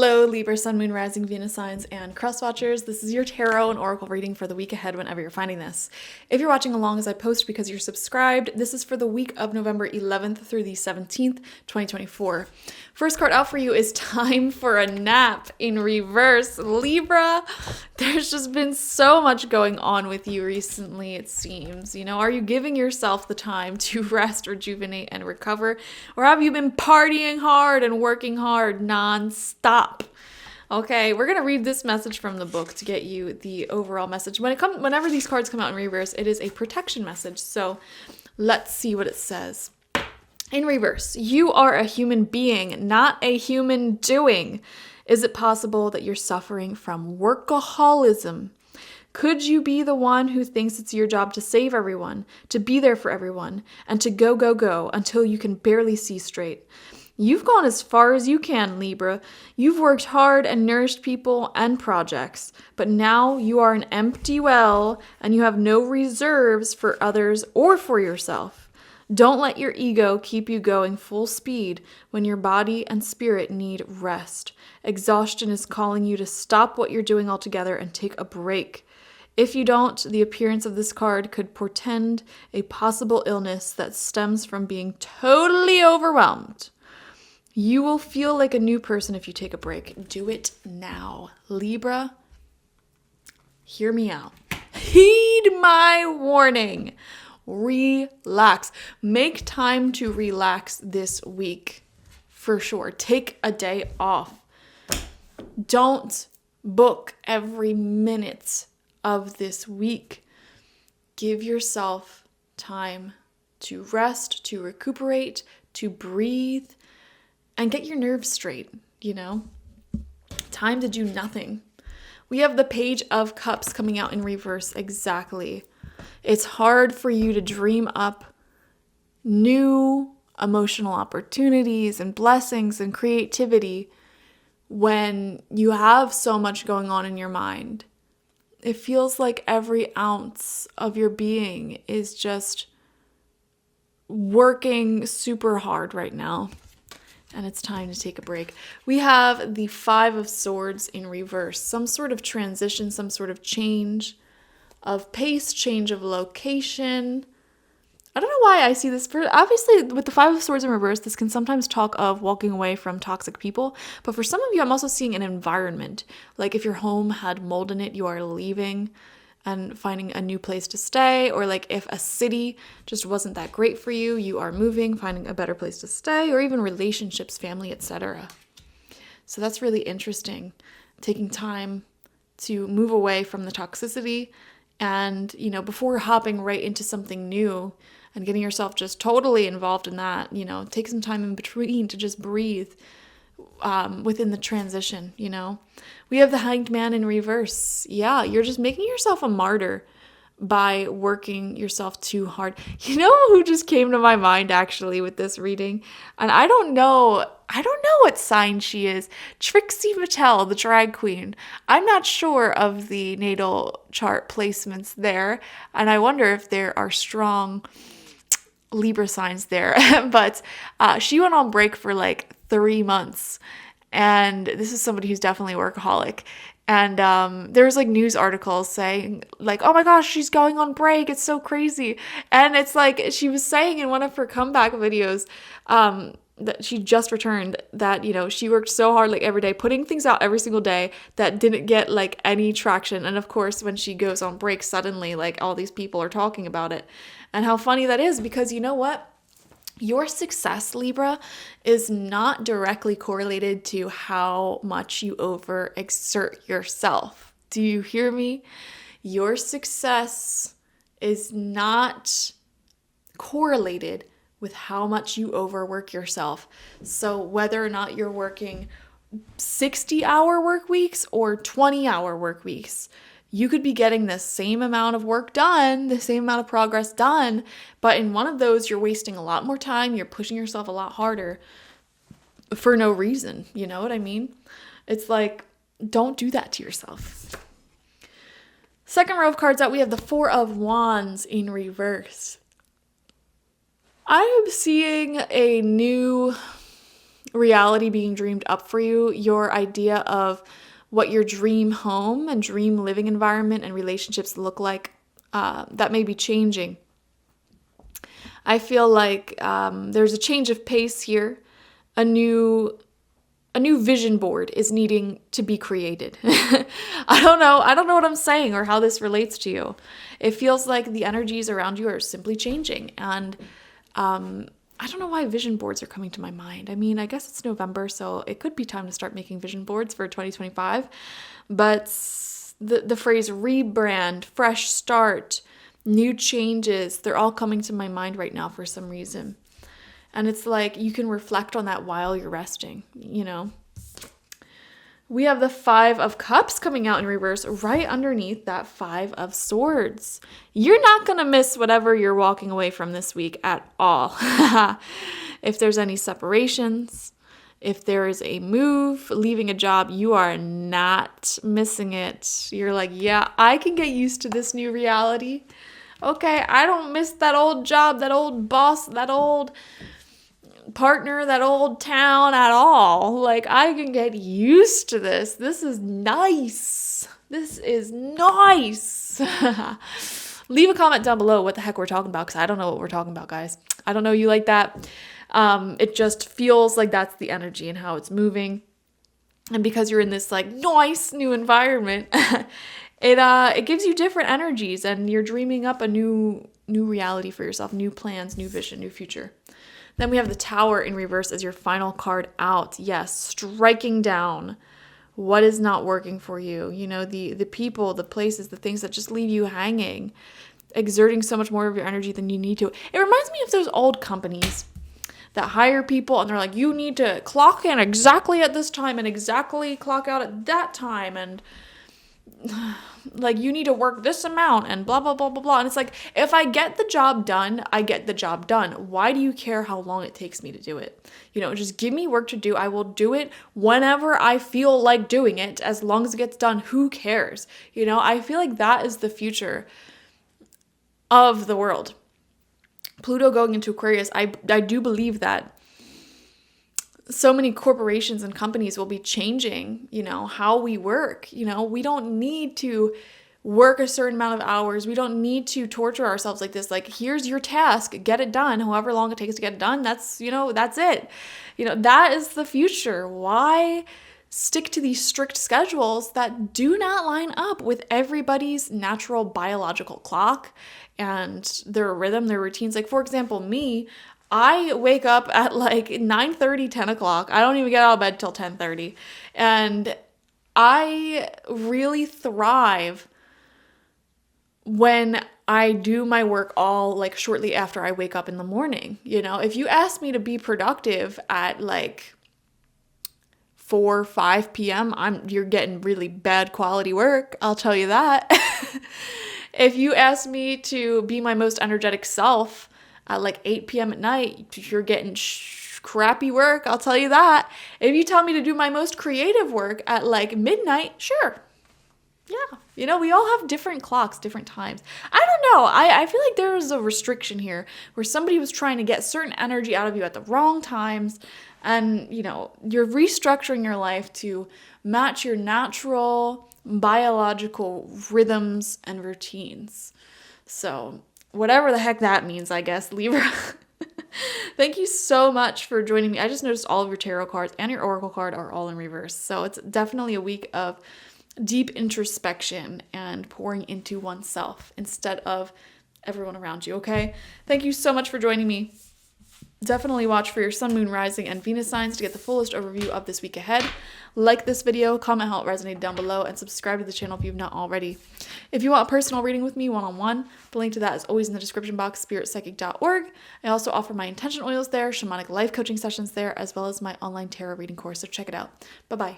Hello, Libra, Sun, Moon, Rising, Venus signs, and Cross Watchers. This is your tarot and oracle reading for the week ahead whenever you're finding this. If you're watching along as I post because you're subscribed, this is for the week of November 11th through the 17th, 2024. First card out for you is Time for a Nap in reverse. Libra, there's just been so much going on with you recently, it seems. You know, are you giving yourself the time to rest, rejuvenate, and recover? Or have you been partying hard and working hard non-stop? Okay, we're going to read this message from the book to get you the overall message. Whenever these cards come out in reverse, it is a protection message. So let's see what it says. In reverse, you are a human being, not a human doing. Is it possible that you're suffering from workaholism? Could you be the one who thinks it's your job to save everyone, to be there for everyone, and to go until you can barely see straight? You've gone as far as you can, Libra. You've worked hard and nourished people and projects, but now you are an empty well and you have no reserves for others or for yourself. Don't let your ego keep you going full speed when your body and spirit need rest. Exhaustion is calling you to stop what you're doing altogether and take a break. If you don't, the appearance of this card could portend a possible illness that stems from being totally overwhelmed. You will feel like a new person if you take a break. Do it now. Libra, hear me out. Heed my warning. Relax. Make time to relax this week. For sure. Take a day off. Don't book every minute of this week. Give yourself time to rest, to recuperate, to breathe, and get your nerves straight, you know? Time to do nothing. We have the Page of Cups coming out in reverse exactly. It's hard for you to dream up new emotional opportunities and blessings and creativity when you have so much going on in your mind. It feels like every ounce of your being is just working super hard right now. And it's time to take a break. We have the Five of Swords in reverse. Some sort of transition, some sort of change of pace, change of location. I don't know why I see this. Obviously, with the Five of Swords in reverse, this can sometimes talk of walking away from toxic people. But for some of you, I'm also seeing an environment. Like if your home had mold in it, you are leaving and finding a new place to stay. Or like if a city just wasn't that great for you, you are moving, finding a better place to stay, or even relationships, family, etc. So that's really interesting. Taking time to move away from the toxicity and, you know, before hopping right into something new and getting yourself just totally involved in that, you know, take some time in between to just breathe within the transition, you know. We have the Hanged Man in reverse. Yeah, you're just making yourself a martyr by working yourself too hard. You know who just came to my mind actually with this reading? And I don't know what sign she is. Trixie Mattel, the drag queen. I'm not sure of the natal chart placements there, and I wonder if there are strong Libra signs there. But she went on break for like 3 months, and this is somebody who's definitely a workaholic. And there's like news articles saying like, oh my gosh, she's going on break. It's so crazy. And it's like she was saying in one of her comeback videos that she just returned that, you know, she worked so hard like every day, putting things out every single day that didn't get like any traction. And of course, when she goes on break, suddenly like all these people are talking about it. And how funny that is, because you know what? Your success, Libra, is not directly correlated to how much you overexert yourself. Do you hear me? Your success is not correlated with how much you overwork yourself. So whether or not you're working 60-hour work weeks or 20-hour work weeks, you could be getting the same amount of work done, the same amount of progress done, but in one of those, you're wasting a lot more time, you're pushing yourself a lot harder for no reason. You know what I mean? It's like, don't do that to yourself. Second row of cards out, we have the Four of Wands in reverse. I am seeing a new reality being dreamed up for you, your idea of what your dream home and dream living environment and relationships look like, that may be changing. I feel like there's a change of pace here. A new vision board is needing to be created. I don't know what I'm saying or how this relates to you. It feels like the energies around you are simply changing. And I don't know why vision boards are coming to my mind. I mean, I guess it's November, so it could be time to start making vision boards for 2025. But the phrase rebrand, fresh start, new changes, they're all coming to my mind right now for some reason. And it's like you can reflect on that while you're resting, you know. We have the 5 of Cups coming out in reverse right underneath that 5 of Swords. You're not going to miss whatever you're walking away from this week at all. If there's any separations, if there is a move, leaving a job, you are not missing it. You're like, yeah, I can get used to this new reality. Okay, I don't miss that old job, that old boss, that old partner, that old town at all. Like, I can get used to this. This is nice. This is nice. Leave a comment down below what the heck we're talking about, because I don't know what we're talking about, guys. I don't know you like that. It just feels like that's the energy and how it's moving. And because you're in this like nice new environment, it gives you different energies, and you're dreaming up a new reality for yourself, new plans, new vision, new future. Then we have the Tower in reverse as your final card out. Yes, striking down what is not working for you. You know, the people, the places, the things that just leave you hanging, exerting so much more of your energy than you need to. It reminds me of those old companies that hire people and they're like, you need to clock in exactly at this time and exactly clock out at that time, and like you need to work this amount and blah, blah, blah, blah, blah. And it's like, if I get the job done, I get the job done. Why do you care how long it takes me to do it? You know, just give me work to do. I will do it whenever I feel like doing it. As long as it gets done, who cares? You know, I feel like that is the future of the world. Pluto going into Aquarius, I do believe that so many corporations and companies will be changing, you know, how we work. You know, we don't need to work a certain amount of hours. We don't need to torture ourselves like this. Like, here's your task, get it done, however long it takes to get it done. That's, you know, that's it. You know, that is the future. Why stick to these strict schedules that do not line up with everybody's natural biological clock and their rhythm, their routines? Like, for example, me, I wake up at like 9:30, 10 o'clock. I don't even get out of bed till 10:30. And I really thrive when I do my work all like shortly after I wake up in the morning. You know, if you ask me to be productive at like 4, 5 p.m., you're getting really bad quality work. I'll tell you that. If you ask me to be my most energetic self at like 8 p.m. at night, you're getting crappy work. I'll tell you that. If you tell me to do my most creative work at like midnight, sure. Yeah. You know, we all have different clocks, different times. I don't know. I feel like there is a restriction here where somebody was trying to get certain energy out of you at the wrong times. And, you know, you're restructuring your life to match your natural biological rhythms and routines. So whatever the heck that means, I guess, Libra. Thank you so much for joining me. I just noticed all of your tarot cards and your oracle card are all in reverse. So it's definitely a week of deep introspection and pouring into oneself instead of everyone around you, okay? Thank you so much for joining me. Definitely watch for your sun, moon, rising, and Venus signs to get the fullest overview of this week ahead. Like this video, comment how it resonated down below, and subscribe to the channel if you've not already. If you want a personal reading with me one-on-one, the link to that is always in the description box, spiritpsychic.org. I also offer my intention oils there, shamanic life coaching sessions there, as well as my online tarot reading course, so check it out. Bye-bye.